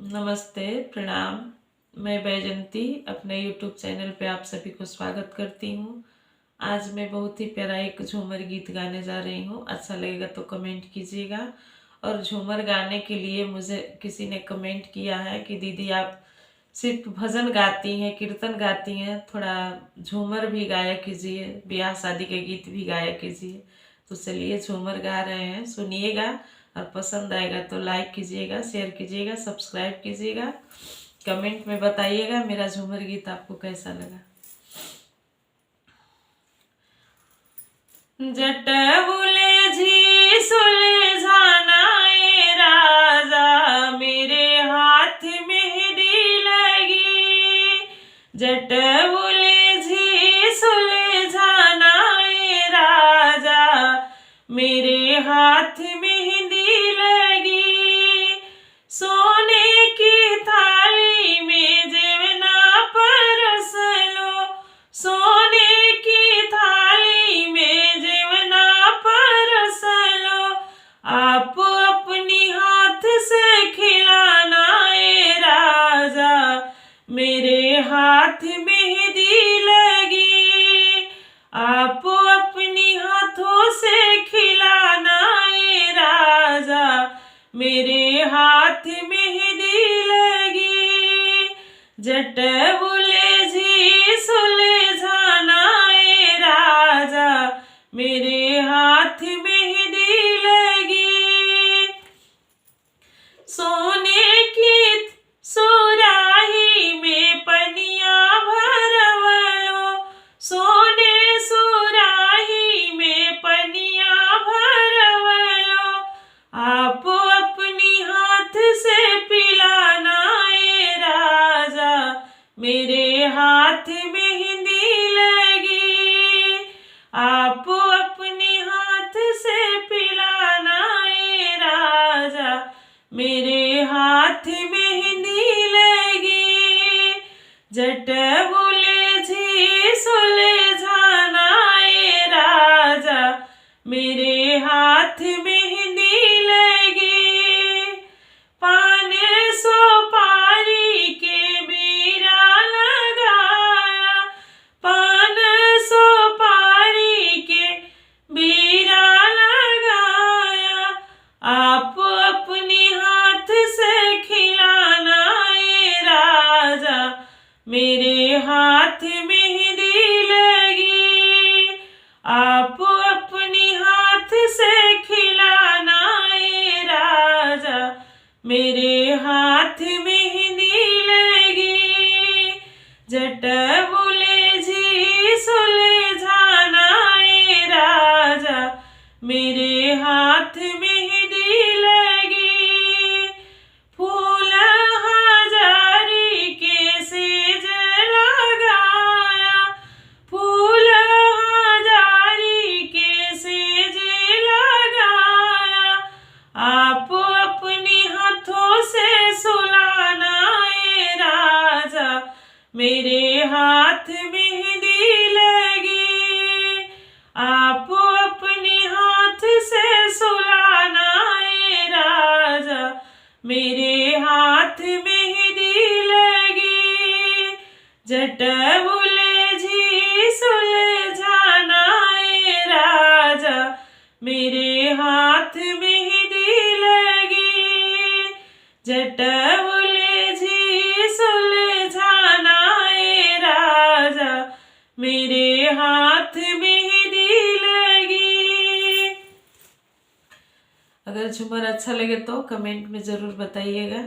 नमस्ते, प्रणाम। मैं बैजंती अपने YouTube चैनल पे आप सभी को स्वागत करती हूँ। आज मैं बहुत ही प्यारा एक झूमर गीत गाने जा रही हूँ। अच्छा लगेगा तो कमेंट कीजिएगा। और झूमर गाने के लिए मुझे किसी ने कमेंट किया है कि दीदी आप सिर्फ भजन गाती हैं, कीर्तन गाती हैं, थोड़ा झूमर भी गाया कीजिए, ब्याह शादी के गीत भी गाया कीजिए। तो चलिए झूमर गा रहे हैं, सुनिएगा और पसंद आएगा तो लाइक कीजिएगा, शेयर कीजिएगा, सब्सक्राइब कीजिएगा। कमेंट में बताइएगा मेरा झूमर गीत आपको कैसा लगा। जटबुले झी सुलझाना ए राजा, मेरे हाथ मेहंदी लगी। जटबुले झी सुलझाना ए राजा, मेरे हाथ मेहंदी लगी। सोने की थाली में जेवना परस लो, सोने की थाली में जेवना परस लो। आप अपनी हाथ से खिलाना ए राजा, मेरे हाथ मेहंदी लगी। आप अपनी हाथों से खिलाना ए राजा, मेरे हाथ मेहंदी लगी। जटबुले झी सुलझाना ए राजा, मेरे हाथ मेहंदी लगी। सोने की सुराही में पनिया भरवलो, सोने सुराही में पनिया भरवलो। आप अपनी हाथ से पिलाना ए राजा, मेरे हाथ मेहंदी लगी। आप अपने हाथ से पिलाना ए राजा, मेरे हाथ मेहंदी लगी। जटबुले झी सुलझाना ए राजा, मेरे हाथ मेहंदी लगी। पान सुपारी के बीरा लगाया, पान सुपारी के बीरा लगाया। आप अपने हाथ से खिलाना ए राजा, मेरे हाथ मेहंदी लगी। आप अपने हाथ से खिलाना ए राजा, मेरे हाथ मेहंदी लगी। जटबुले झी सुलझाना ए राजा, मेरे हाथ मेहंदी लगी। फूल हजारी के सेज लगाया, फूल हजारी के सेज लगाया। आप अपने हाथों से सुलाना ए राजा, मेरे हाथ मेहंदी लगी। आप अपने हाथ से सुलाना ए राजा, मेरे हाथ मेहंदी लगी। जटबुले झी सुलझाना ए राजा, मेरे हाथ मेहंदी लगी। जटबुले झी सुलझाना ए राजा, मेरे हाथ मेहंदी लगी। अगर झूमर अच्छा लगे तो कमेंट में ज़रूर बताइएगा।